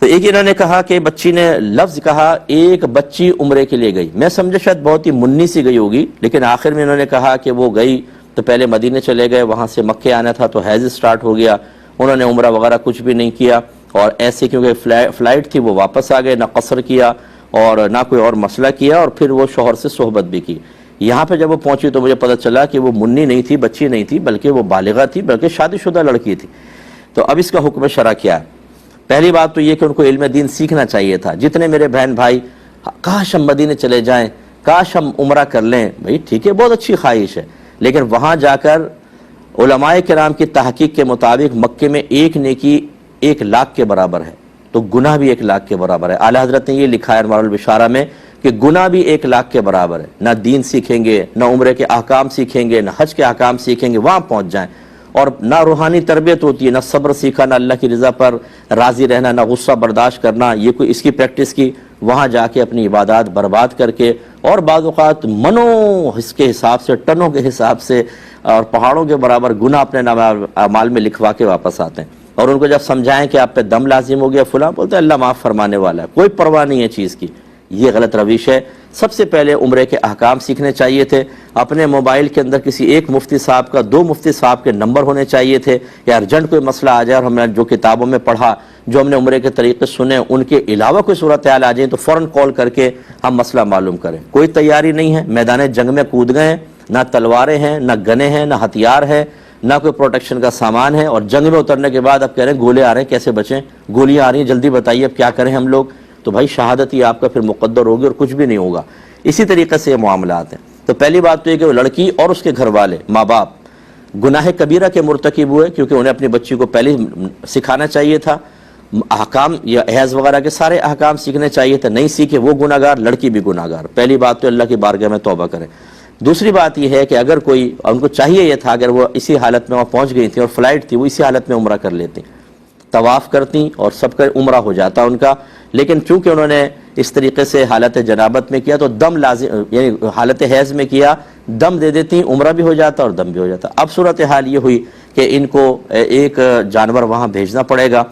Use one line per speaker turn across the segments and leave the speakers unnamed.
تو ایک انہوں نے کہا کہ بچی نے لفظ کہا ایک بچی عمرے کے لیے گئی، میں سمجھا شاید بہت ہی منی سی گئی ہوگی، لیکن آخر میں انہوں نے کہا کہ وہ گئی تو پہلے مدینے چلے گئے، وہاں سے مکے آنا تھا تو حیض سٹارٹ ہو گیا، انہوں نے عمرہ وغیرہ کچھ بھی نہیں کیا، اور ایسے کیونکہ فلائٹ تھی وہ واپس آ گئے، نہ قصر کیا اور نہ کوئی اور مسئلہ کیا، اور پھر وہ شوہر سے صحبت بھی کی۔ یہاں پہ جب وہ پہنچی تو مجھے پتہ چلا کہ وہ منی نہیں تھی، بچی نہیں تھی، بلکہ وہ بالغہ تھی، بلکہ شادی شدہ لڑکی تھی۔ تو اب اس کا حکم شرع کیا ہے؟ پہلی بات تو یہ کہ ان کو علم دین سیکھنا چاہیے تھا۔ جتنے میرے بہن بھائی کاش ہم مدینے چلے جائیں، کاش ہم عمرہ کر لیں، بھائی ٹھیک ہے، بہت اچھی خواہش ہے، لیکن وہاں جا کر علماء کرام کی تحقیق کے مطابق مکے میں ایک نیکی 1,00,000 کے برابر ہے، تو گناہ بھی 1,00,000 کے برابر ہے۔ اعلیٰ حضرت نے یہ لکھا ہے انوار البشارہ میں کہ گناہ بھی 1,00,000 کے برابر ہے۔ نہ دین سیکھیں گے، نہ عمرے کے احکام سیکھیں گے، نہ حج کے احکام سیکھیں گے، وہاں پہنچ جائیں، اور نہ روحانی تربیت ہوتی ہے، نہ صبر سیکھا، نہ اللہ کی رضا پر راضی رہنا، نہ غصہ برداشت کرنا، یہ کوئی اس کی پریکٹس کی، وہاں جا کے اپنی عبادات برباد کر کے، اور بعض اوقات منوں کے حساب سے، ٹنوں کے حساب سے اور پہاڑوں کے برابر گناہ اپنے نام اعمال میں لکھوا کے واپس آتے ہیں۔ اور ان کو جب سمجھائیں کہ آپ پہ دم لازم ہو گیا فلاں، بولتے ہیں اللہ معاف فرمانے والا ہے، کوئی پرواہ نہیں ہے چیز کی۔ یہ غلط روش ہے۔ سب سے پہلے عمرے کے احکام سیکھنے چاہیے تھے، اپنے موبائل کے اندر کسی ایک مفتی صاحب کا 2 مفتی صاحب کے نمبر ہونے چاہیے تھے، یا ارجنٹ کوئی مسئلہ آ جائے اور ہم نے جو کتابوں میں پڑھا، جو ہم نے عمرے کے طریقے سنے، ان کے علاوہ کوئی صورتحال آ جائیں تو فوراً کال کر کے ہم مسئلہ معلوم کریں۔ کوئی تیاری نہیں ہے، میدان جنگ میں کود گئے ہیں، نہ تلواریں ہیں، نہ گنے ہیں، نہ ہتھیار ہے، نہ کوئی پروٹیکشن کا سامان ہے، اور جنگ میں اترنے کے بعد اب کہہ رہے ہیں گولے آ رہے ہیں کیسے بچیں، گولیاں آ رہی ہیں جلدی بتائیے اب کیا کریں ہم لوگ، تو بھائی شہادت ہی آپ کا پھر مقدر ہوگی اور کچھ بھی نہیں ہوگا۔ اسی طریقے سے یہ معاملات ہیں۔ تو پہلی بات تو یہ کہ وہ لڑکی اور اس کے گھر والے، ماں باپ گناہ کبیرہ کے مرتکب ہوئے، کیونکہ انہیں اپنی بچی کو پہلے سکھانا چاہیے تھا، احکام یا حیض وغیرہ کے سارے احکام سیکھنے چاہیے تھے، نہیں سیکھے، وہ گناہ گار، لڑکی بھی گناہ گار۔ پہلی بات تو اللہ کی بارگاہ میں توبہ کریں۔ دوسری بات یہ ہے کہ اگر کوئی، ان کو چاہیے یہ تھا اگر وہ اسی حالت میں وہاں پہنچ گئی تھیں اور فلائٹ تھی، وہ اسی حالت میں عمرہ کر لیتی، طواف کرتی اور سب کا عمرہ ہو جاتا ان کا، لیکن چونکہ انہوں نے اس طریقے سے حالت جنابت میں کیا تو دم لازم، یعنی حالت حیض میں کیا، دم دے دیتی، عمرہ بھی ہو جاتا اور دم بھی ہو جاتا۔ اب صورتحال یہ ہوئی کہ ان کو ایک جانور وہاں بھیجنا پڑے گا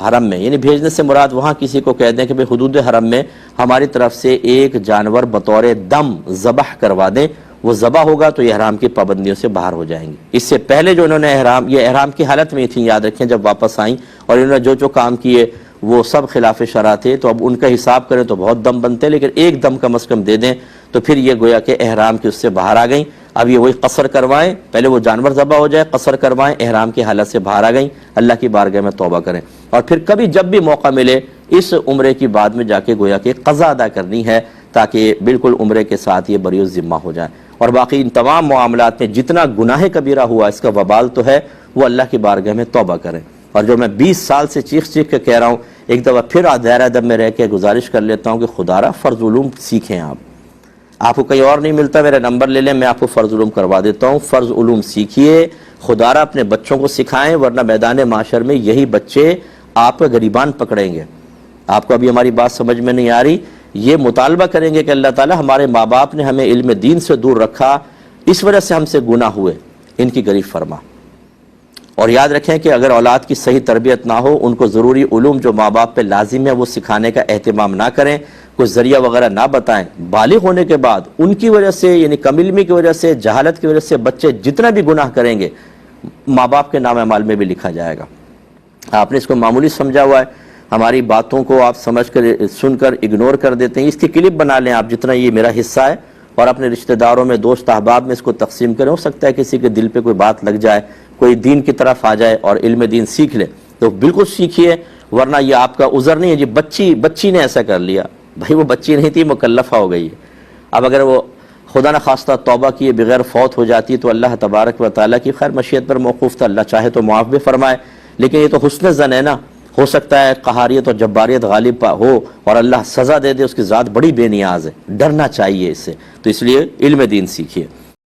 حرم میں، یعنی بھیجنے سے مراد وہاں کسی کو کہہ دیں کہ بھئی حدود حرم میں ہماری طرف سے ایک جانور بطور دم ذبح کروا دیں، وہ ذبح ہوگا تو یہ احرام کی پابندیوں سے باہر ہو جائیں گے۔ اس سے پہلے جو انہوں نے یہ احرام کی حالت میں تھیں، یاد رکھیں جب واپس آئیں، اور انہوں نے جو کام کیے وہ سب خلاف شرع تھے، تو اب ان کا حساب کریں تو بہت دم بنتے، لیکن ایک دم کم از کم دے دیں تو پھر یہ گویا کہ احرام کی اس سے باہر آ گئیں۔ اب یہ وہی قصر کروائیں، پہلے وہ جانور ذبح ہو جائے، قصر کروائیں، احرام کی حالت سے باہر آ گئیں، اللہ کی بارگاہ میں توبہ کریں، اور پھر کبھی جب بھی موقع ملے اس عمرے کی بعد میں جا کے گویا کہ قضا ادا کرنی ہے، تاکہ بالکل عمرے کے ساتھ یہ بری ذمہ ہو جائیں۔ اور باقی ان تمام معاملات میں جتنا گناہ کبیرہ ہوا اس کا وبال تو ہے، وہ اللہ کی بارگاہ میں توبہ کریں۔ اور جو میں 20 سال سے چیخ کے کہہ رہا ہوں، ایک دفعہ پھر دائرہ ادب میں رہ کے گزارش کر لیتا ہوں کہ خدا را فرض علوم سیکھیں۔ آپ کو کہیں اور نہیں ملتا، میرا نمبر لے لیں، میں آپ کو فرض علوم کروا دیتا ہوں۔ فرض علوم سیکھیے، خدا را اپنے بچوں کو سکھائیں، ورنہ میدان معاشر میں یہی بچے آپ کا گریبان پکڑیں گے۔ آپ کو ابھی ہماری بات سمجھ میں نہیں آ رہی، یہ مطالبہ کریں گے کہ اللہ تعالیٰ ہمارے ماں باپ نے ہمیں علم دین سے دور رکھا، اس وجہ سے ہم سے گناہ ہوئے، ان کی غریب فرما۔ اور یاد رکھیں کہ اگر اولاد کی صحیح تربیت نہ ہو، ان کو ضروری علوم جو ماں باپ پہ لازم ہے وہ سکھانے کا اہتمام نہ کریں، کوئی ذریعہ وغیرہ نہ بتائیں، بالغ ہونے کے بعد ان کی وجہ سے، یعنی کم علمی کی وجہ سے، جہالت کی وجہ سے بچے جتنا بھی گناہ کریں گے ماں باپ کے نام اعمال میں بھی لکھا جائے گا۔ آپ نے اس کو معمولی سمجھا ہوا ہے، ہماری باتوں کو آپ سمجھ کر سن کر اگنور کر دیتے ہیں۔ اس کی کلپ بنا لیں آپ، جتنا یہ میرا حصہ ہے، اور اپنے رشتہ داروں میں، دوست احباب میں اس کو تقسیم کریں۔ ہو سکتا ہے کسی کے دل پہ کوئی بات لگ جائے، کوئی دین کی طرف آ جائے اور علم دین سیکھ لے، تو بالکل سیکھیے، ورنہ یہ آپ کا عذر نہیں ہے جی بچی نے ایسا کر لیا۔ بھائی وہ بچی نہیں تھی، مکلفہ ہو گئی ہے۔ اب اگر وہ خدا نہ خواستہ توبہ کیے بغیر فوت ہو جاتی تو اللہ تبارک و تعالیٰ کی خیر مشیت پر موقوف تھا، اللہ چاہے تو معاف بھی فرمائے، لیکن یہ تو حسن زن ہے نا، ہو سکتا ہے قہاریت اور جباریت غالب ہو اور اللہ سزا دے دے، اس کی ذات بڑی بے نیاز ہے، ڈرنا چاہیے اس سے۔ تو اس لیے علم دین سیکھیے۔